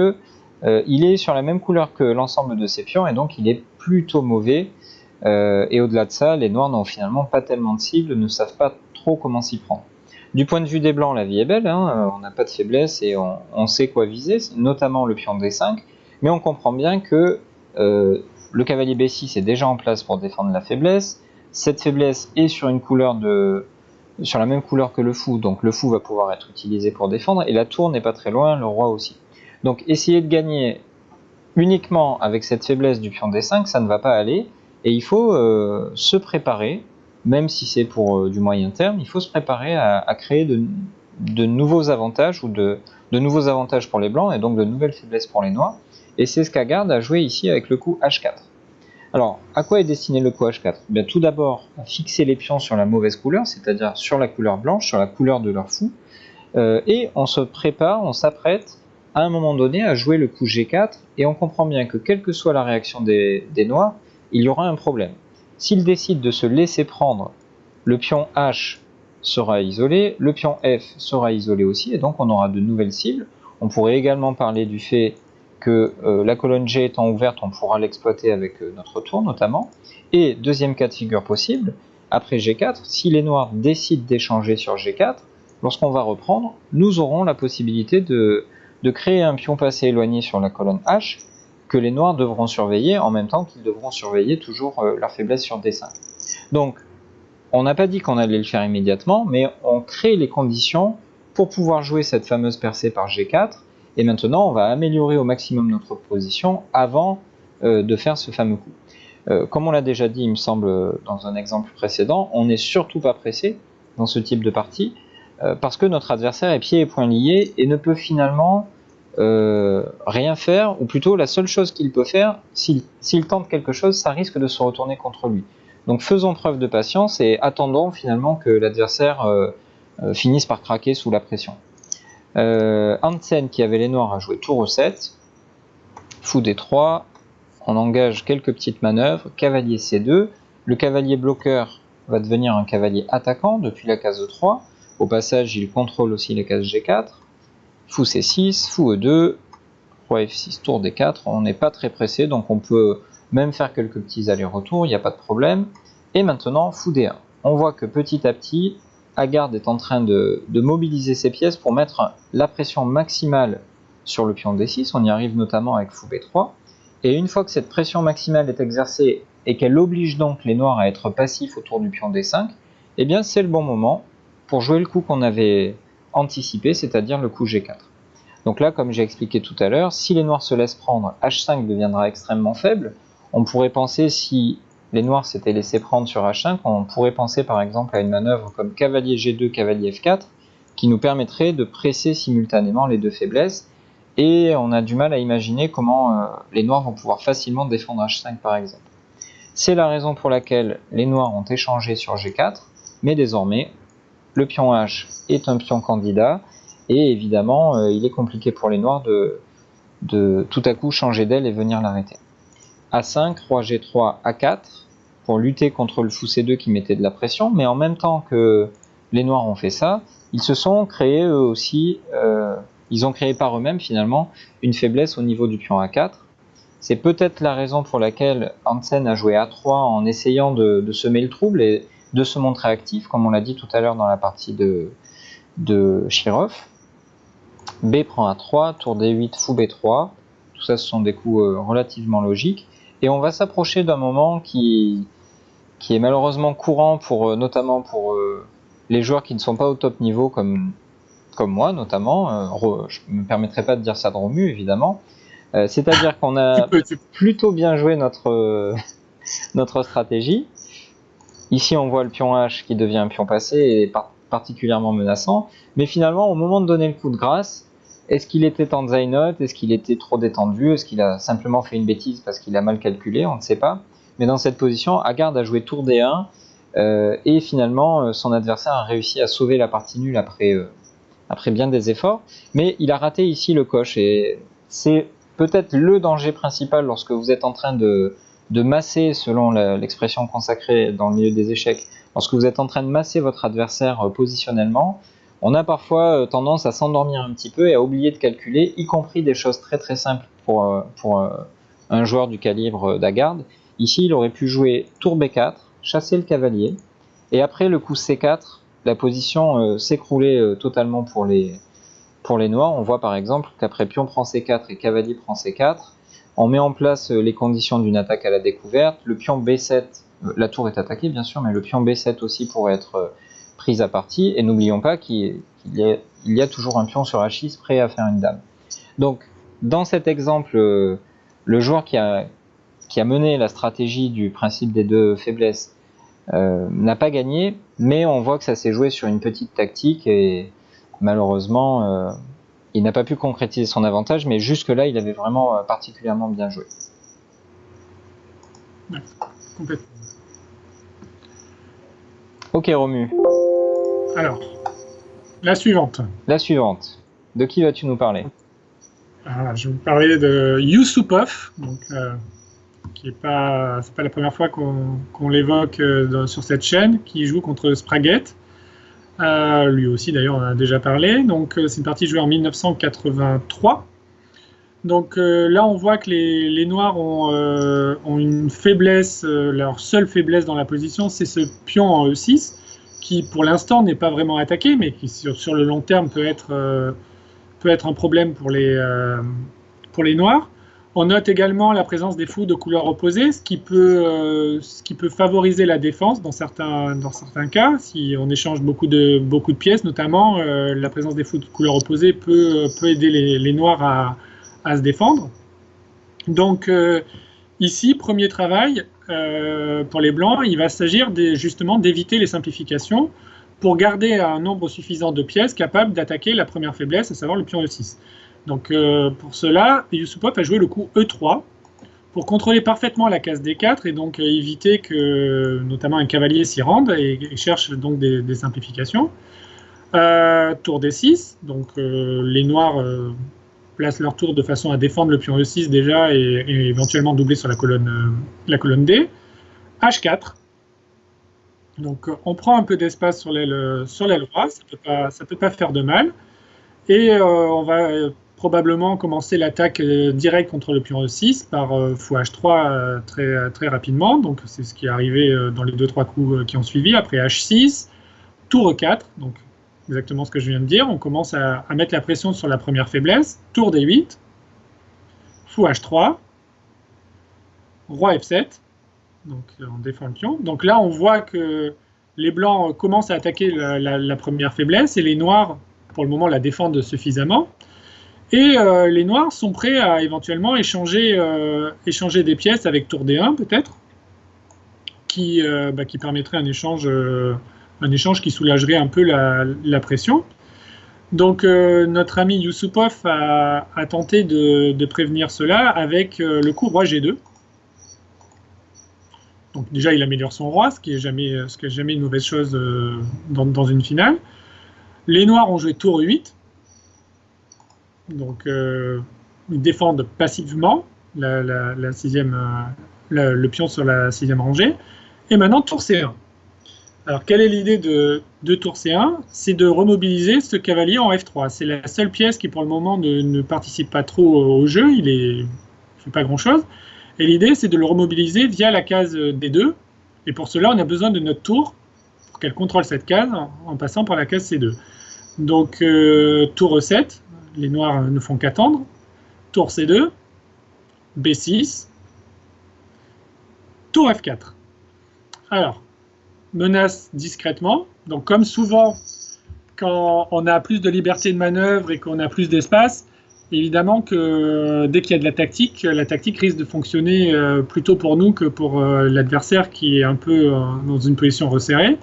il est sur la même couleur que l'ensemble de ses pions, et donc il est plutôt mauvais. Et au-delà de ça, les noirs n'ont finalement pas tellement de cibles, ne savent pas trop comment s'y prendre. Du point de vue des blancs, la vie est belle, hein, on n'a pas de faiblesse et on sait quoi viser, notamment le pion D5, mais on comprend bien que le cavalier B6 est déjà en place pour défendre la faiblesse. Cette faiblesse est sur la même couleur que le fou, donc le fou va pouvoir être utilisé pour défendre, et la tour n'est pas très loin, le roi aussi. Donc essayer de gagner uniquement avec cette faiblesse du pion D5, ça ne va pas aller, et il faut se préparer, même si c'est pour du moyen terme, il faut se préparer à créer de nouveaux avantages, ou de nouveaux avantages pour les blancs, et donc de nouvelles faiblesses pour les noirs, et c'est ce qu'Haggard a joué ici avec le coup H4. Alors, à quoi est destiné le coup H4 ? Bien, tout d'abord, à fixer les pions sur la mauvaise couleur, c'est-à-dire sur la couleur blanche, sur la couleur de leur fou, et on se prépare, on s'apprête à un moment donné à jouer le coup G4, et on comprend bien que quelle que soit la réaction des noirs, il y aura un problème. S'ils décident de se laisser prendre, le pion H sera isolé, le pion F sera isolé aussi, et donc on aura de nouvelles cibles. On pourrait également parler du fait que la colonne G étant ouverte, on pourra l'exploiter avec notre tour notamment. Et deuxième cas de figure possible, après G4, si les noirs décident d'échanger sur G4, lorsqu'on va reprendre, nous aurons la possibilité de créer un pion passé éloigné sur la colonne H que les noirs devront surveiller en même temps qu'ils devront surveiller toujours leur faiblesse sur D5. Donc, on n'a pas dit qu'on allait le faire immédiatement, mais on crée les conditions pour pouvoir jouer cette fameuse percée par G4, et maintenant on va améliorer au maximum notre position avant de faire ce fameux coup. Comme on l'a déjà dit, il me semble, dans un exemple précédent, on n'est surtout pas pressé dans ce type de partie, parce que notre adversaire est pieds et poings liés et ne peut finalement rien faire, ou plutôt la seule chose qu'il peut faire, s'il tente quelque chose, ça risque de se retourner contre lui. Donc faisons preuve de patience et attendons finalement que l'adversaire finisse par craquer sous la pression. Hansen, qui avait les noirs, a joué tour E7, fou D3, on engage quelques petites manœuvres, cavalier C2, le cavalier bloqueur va devenir un cavalier attaquant depuis la case E3, au passage il contrôle aussi la case G4, fou C6, fou E2, roi F6, tour D4, on n'est pas très pressé, donc on peut même faire quelques petits allers-retours, il n'y a pas de problème. Et maintenant, fou D1. On voit que petit à petit, Haggard est en train de mobiliser ses pièces pour mettre la pression maximale sur le pion D6, on y arrive notamment avec fou B3, et une fois que cette pression maximale est exercée et qu'elle oblige donc les noirs à être passifs autour du pion D5, eh bien c'est le bon moment pour jouer le coup qu'on avait anticipé, c'est-à-dire le coup G4. Donc là, comme j'ai expliqué tout à l'heure, si les noirs se laissent prendre, H5 deviendra extrêmement faible. On pourrait penser, si les noirs s'étaient laissés prendre sur H5, on pourrait penser par exemple à une manœuvre comme cavalier G2, cavalier F4, qui nous permettrait de presser simultanément les deux faiblesses, et on a du mal à imaginer comment les noirs vont pouvoir facilement défendre H5 par exemple. C'est la raison pour laquelle les noirs ont échangé sur G4, mais désormais, le pion H est un pion candidat, et évidemment, il est compliqué pour les noirs de tout à coup changer d'aile et venir l'arrêter. A5, roi G3, A4, pour lutter contre le fou C2 qui mettait de la pression, mais en même temps que les noirs ont fait ça, ils se sont créés eux aussi, ils ont créé par eux-mêmes finalement une faiblesse au niveau du pion A4. C'est peut-être la raison pour laquelle Hansen a joué A3 en essayant de semer le trouble et de se montrer actif, comme on l'a dit tout à l'heure dans la partie de Shirov. B prend A3, tour D8, fou B3. Tout ça, ce sont des coups relativement logiques. Et on va s'approcher d'un moment qui est malheureusement courant, notamment pour les joueurs qui ne sont pas au top niveau, comme moi notamment. Je ne me permettrai pas de dire ça de Romu, évidemment. C'est-à-dire qu'on a plutôt bien joué notre stratégie. Ici, on voit le pion H qui devient un pion passé, et particulièrement menaçant. Mais finalement, au moment de donner le coup de grâce, est-ce qu'il était en Zeinot? Est-ce qu'il était trop détendu? Est-ce qu'il a simplement fait une bêtise parce qu'il a mal calculé? On ne sait pas. Mais dans cette position, Haggard a joué tour D1 et finalement, son adversaire a réussi à sauver la partie nulle après bien des efforts. Mais il a raté ici le coche et c'est peut-être le danger principal lorsque vous êtes en train de masser, selon l'expression consacrée dans le milieu des échecs, lorsque vous êtes en train de masser votre adversaire positionnellement, on a parfois tendance à s'endormir un petit peu et à oublier de calculer, y compris des choses très très simples pour un joueur du calibre d'Haggard. Ici, il aurait pu jouer tour B4, chasser le cavalier, et après le coup C4, la position s'écroulait totalement pour les noirs. On voit par exemple qu'après pion prend C4 et cavalier prend C4, on met en place les conditions d'une attaque à la découverte. Le pion B7, la tour est attaquée bien sûr, mais le pion B7 aussi pourrait être prise à partie. Et n'oublions pas qu'il y a toujours un pion sur H6 prêt à faire une dame. Donc, dans cet exemple, le joueur qui a mené la stratégie du principe des deux faiblesses n'a pas gagné, mais on voit que ça s'est joué sur une petite tactique et malheureusement, il n'a pas pu concrétiser son avantage, mais jusque-là, il avait vraiment particulièrement bien joué. Ouais, complètement. Ok Romu. Alors, la suivante. La suivante. De qui vas-tu nous parler? Je vais vous parler de Yusupov, donc, qui c'est pas la première fois qu'on l'évoque sur cette chaîne, qui joue contre Spraguet. Lui aussi d'ailleurs on en a déjà parlé. Donc c'est une partie jouée en 1983. Donc là on voit que les Noirs ont une faiblesse, leur seule faiblesse dans la position, c'est ce pion en E6 qui pour l'instant n'est pas vraiment attaqué, mais qui sur le long terme peut être un problème pour les Noirs. On note également la présence des fous de couleur opposée, ce qui peut favoriser la défense dans certains cas. Si on échange beaucoup de pièces, notamment, la présence des fous de couleur opposée peut aider les Noirs à se défendre. Donc ici, premier travail pour les Blancs, il va s'agir justement d'éviter les simplifications pour garder un nombre suffisant de pièces capables d'attaquer la première faiblesse, à savoir le pion E6. Donc pour cela, Yusupov a joué le coup E3 pour contrôler parfaitement la case D4 et donc éviter que notamment un cavalier s'y rende et cherche donc des simplifications. Tour D6, donc les Noirs placent leur tour de façon à défendre le pion E6 déjà et éventuellement doubler sur la colonne D. H4. Donc on prend un peu d'espace sur l'aile droite, ça peut pas faire de mal. Et on va probablement commencer l'attaque directe contre le pion E6 par fou H3 très rapidement. Donc c'est ce qui est arrivé dans les 2-3 coups qui ont suivi. Après H6, tour E4, donc exactement ce que je viens de dire. On commence à mettre la pression sur la première faiblesse. Tour D8, fou H3, roi F7. Donc on défend le pion. Donc là on voit que les Blancs commencent à attaquer la première faiblesse et les Noirs pour le moment la défendent suffisamment. Et les Noirs sont prêts à éventuellement échanger des pièces avec tour D1 peut-être, qui permettrait un échange qui soulagerait un peu la pression. Donc notre ami Yusupov a tenté de prévenir cela avec le coup roi G2. Donc déjà il améliore son roi, ce qui est jamais une mauvaise chose dans une finale. Les Noirs ont joué tour E8. Donc, ils défendent passivement le pion sur la 6e rangée. Et maintenant, tour C1. Alors, quelle est l'idée de tour C1? C'est de remobiliser ce cavalier en F3. C'est la seule pièce qui, pour le moment, ne participe pas trop au jeu. Il ne fait pas grand-chose. Et l'idée, c'est de le remobiliser via la case D2. Et pour cela, on a besoin de notre tour pour qu'elle contrôle cette case en passant par la case C2. Donc, tour E7. Les Noirs ne font qu'attendre. Tour C2, B6, tour F4. Alors, menace discrètement. Donc, comme souvent, quand on a plus de liberté de manœuvre et qu'on a plus d'espace, évidemment que dès qu'il y a de la tactique risque de fonctionner plutôt pour nous que pour l'adversaire qui est un peu dans une position resserrée.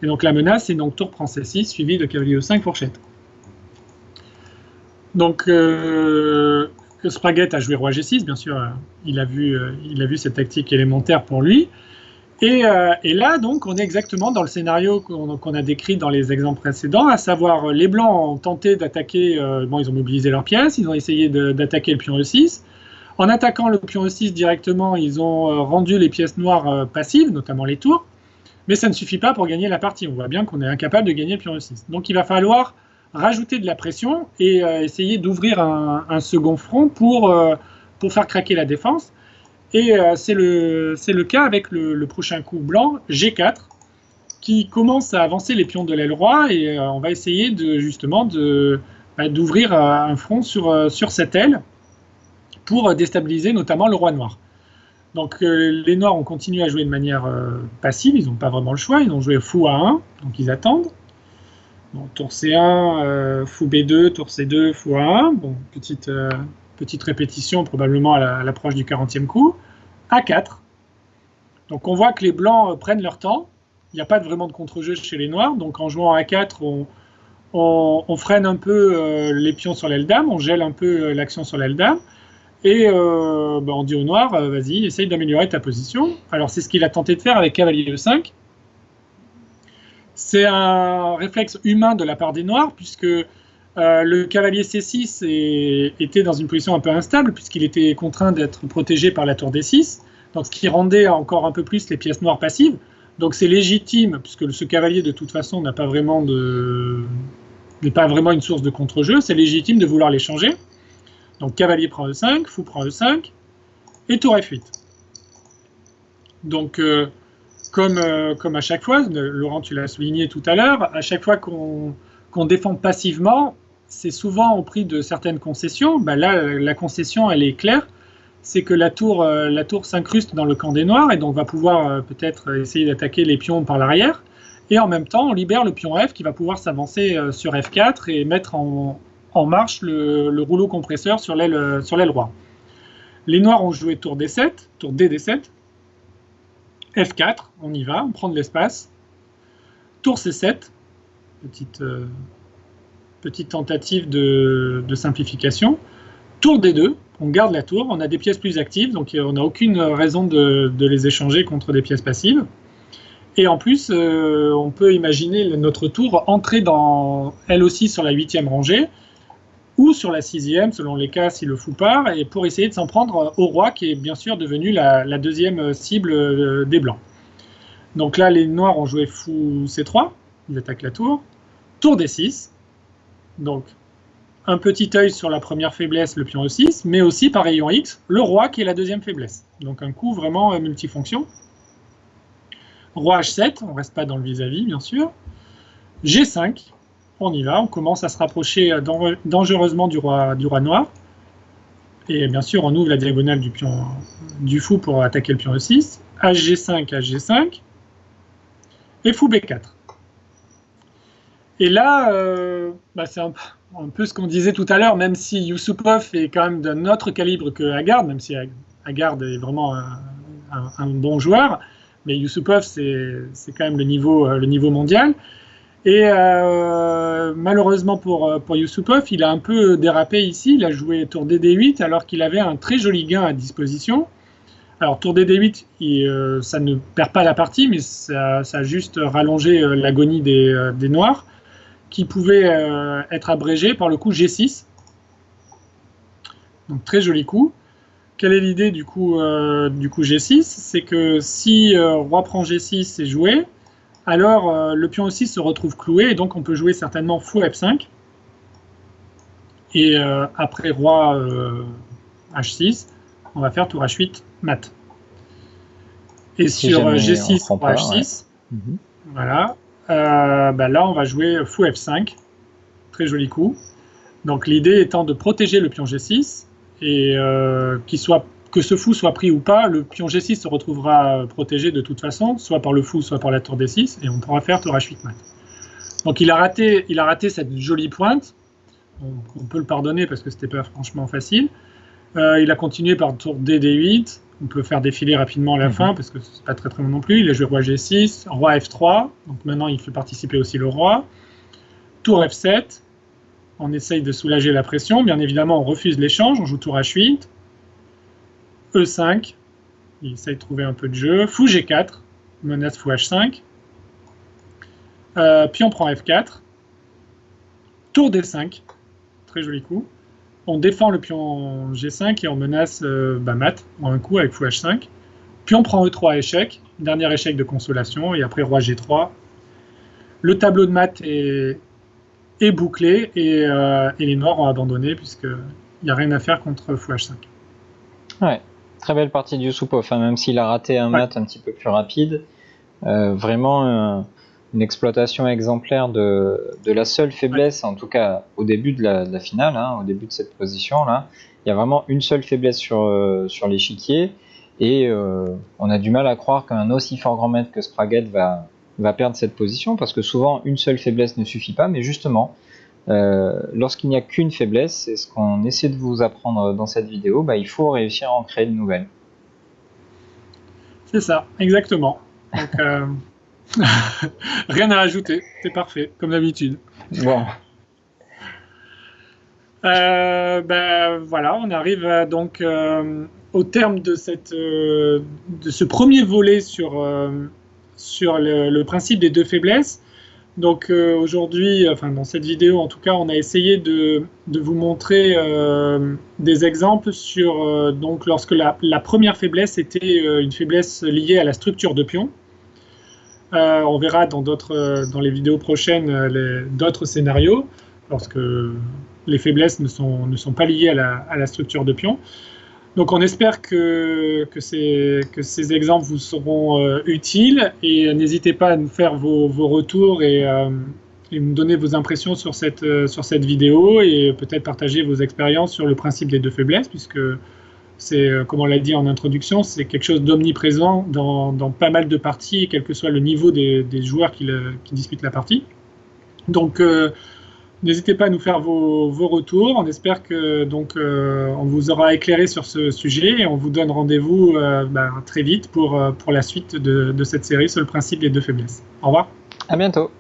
Et donc la menace, c'est donc tour prend C6, suivi de cavalier E5 fourchette. Donc Spraguet a joué roi G6, bien sûr, il a vu cette tactique élémentaire pour lui. Et là, donc, on est exactement dans le scénario qu'on a décrit dans les exemples précédents, à savoir les Blancs ont tenté d'attaquer, ils ont mobilisé leurs pièces, ils ont essayé d'attaquer le pion E6. En attaquant le pion E6 directement, ils ont rendu les pièces noires passives, notamment les tours, mais ça ne suffit pas pour gagner la partie. On voit bien qu'on est incapable de gagner le pion E6. Donc il va falloir rajouter de la pression et essayer d'ouvrir un second front pour faire craquer la défense. Et c'est le cas avec le prochain coup blanc, G4, qui commence à avancer les pions de l'aile roi, et on va essayer d'ouvrir un front sur cette aile pour déstabiliser notamment le roi noir. Donc les noirs ont continué à jouer de manière passive, ils n'ont pas vraiment le choix, ils ont joué fou A1, donc ils attendent. Bon, tour C1, fou B2, tour C2, fou A1, bon, petite répétition probablement à l'approche du 40e coup. A4. Donc on voit que les blancs prennent leur temps. Il n'y a pas vraiment de contre-jeu chez les noirs. Donc en jouant A4, on freine un peu les pions sur l'aile dame, on gèle un peu l'action sur l'aile dame. Et on dit aux noirs, vas-y, essaye d'améliorer ta position. Alors c'est ce qu'il a tenté de faire avec cavalier E5. C'est un réflexe humain de la part des noirs, puisque le cavalier C6 était dans une position un peu instable, puisqu'il était contraint d'être protégé par la tour D6, donc ce qui rendait encore un peu plus les pièces noires passives. Donc c'est légitime, puisque ce cavalier de toute façon n'est pas vraiment une source de contre-jeu, c'est légitime de vouloir les changer. Donc cavalier prend E5, fou prend E5, et tour F8. Donc comme à chaque fois, Laurent tu l'as souligné tout à l'heure, à chaque fois qu'on défend passivement, c'est souvent au prix de certaines concessions. Là, la concession, elle est claire, c'est que la tour s'incruste dans le camp des noirs, et donc va pouvoir peut-être essayer d'attaquer les pions par l'arrière, et en même temps, on libère le pion F qui va pouvoir s'avancer sur F4 et mettre en marche le rouleau compresseur sur l'aile roi. Les noirs ont joué tour D7, tour DD7, F4, on y va, on prend de l'espace, tour C7, petite tentative de simplification. Tour D2, on garde la tour, on a des pièces plus actives, donc on n'a aucune raison de les échanger contre des pièces passives. Et en plus, on peut imaginer notre tour entrer elle aussi sur la 8e rangée, ou sur la 6e, selon les cas si le fou part, et pour essayer de s'en prendre au roi, qui est bien sûr devenu la deuxième cible des blancs. Donc là, les noirs ont joué fou C3, ils attaquent la tour. Tour D6, donc un petit œil sur la première faiblesse, le pion E6, mais aussi par rayon X, le roi qui est la deuxième faiblesse. Donc un coup vraiment multifonction. Roi H7, on ne reste pas dans le vis-à-vis, bien sûr. G5, on y va, on commence à se rapprocher dangereusement du roi noir. Et bien sûr, on ouvre la diagonale du fou pour attaquer le pion E6. HG5, HG5. Et fou B4. Et là, c'est un peu ce qu'on disait tout à l'heure, même si Yusupov est quand même d'un autre calibre que Agard, même si Agard est vraiment un bon joueur, mais Yusupov, c'est quand même le niveau mondial. Et malheureusement pour Yusupov, il a un peu dérapé ici, il a joué tour DD8 alors qu'il avait un très joli gain à disposition. Alors tour DD8, ça ne perd pas la partie, mais ça a juste rallongé l'agonie des noirs, qui pouvait être abrégé par le coup G6. Donc très joli coup. Quelle est l'idée du coup G6? C'est que si roi prend G6 est joué, alors le pion aussi se retrouve cloué, et donc on peut jouer certainement fou F5. Et après roi H6, on va faire tour H8 mat. Et si sur G6, roi H6, ouais. Voilà. Là, on va jouer fou F5. Très joli coup. Donc l'idée étant de protéger le pion G6, et que ce fou soit pris ou pas, le pion G6 se retrouvera protégé de toute façon, soit par le fou, soit par la tour D6, et on pourra faire tour H8 mat. Donc il a raté cette jolie pointe. On peut le pardonner parce que c'était pas franchement facile. Il a continué par tour DD8, on peut faire défiler rapidement à la fin, parce que c'est pas très très long non plus. Il a joué roi G6, roi F3, donc maintenant il fait participer aussi le roi. Tour F7, on essaye de soulager la pression, bien évidemment on refuse l'échange, on joue tour H8. E5, il essaye de trouver un peu de jeu. Fou G4, menace fou H5. Puis on prend F4. Tour D5, très joli coup. On défend le pion G5 et on menace mat en un coup avec fou H5. Puis on prend E3 échec, dernier échec de consolation, et après roi G3. Le tableau de mat est bouclé et les noirs ont abandonné puisqu'il n'y a rien à faire contre fou H5. Ouais, très belle partie du Yusupov, hein, même s'il a raté un mat un petit peu plus rapide. Vraiment une exploitation exemplaire de la seule faiblesse, en tout cas au début de la finale, hein, au début de cette position-là. Il y a vraiment une seule faiblesse sur l'échiquier, et on a du mal à croire qu'un aussi fort grand maître que Spraguet va perdre cette position, parce que souvent une seule faiblesse ne suffit pas, mais justement, lorsqu'il n'y a qu'une faiblesse, c'est ce qu'on essaie de vous apprendre dans cette vidéo, il faut réussir à en créer de nouvelles. C'est ça, exactement. Donc, rien à ajouter, c'est parfait, comme d'habitude. Bon. Voilà, on arrive donc au terme de ce premier volet sur le principe des deux faiblesses. Donc aujourd'hui, dans cette vidéo en tout cas, on a essayé de vous montrer des exemples sur donc lorsque la première faiblesse était une faiblesse liée à la structure de pion. On verra dans les vidéos prochaines d'autres scénarios lorsque les faiblesses ne sont pas liées à la structure de pion. Donc on espère que ces exemples vous seront utiles, et n'hésitez pas à nous faire vos retours et nous donner vos impressions sur cette vidéo, et peut-être partager vos expériences sur le principe des deux faiblesses, puisque c'est, comme on l'a dit en introduction, c'est quelque chose d'omniprésent dans pas mal de parties, quel que soit le niveau des joueurs qui disputent la partie. Donc n'hésitez pas à nous faire vos retours. On espère que on vous aura éclairé sur ce sujet, et on vous donne rendez-vous très vite pour la suite de cette série sur le principe des deux faiblesses. Au revoir. À bientôt.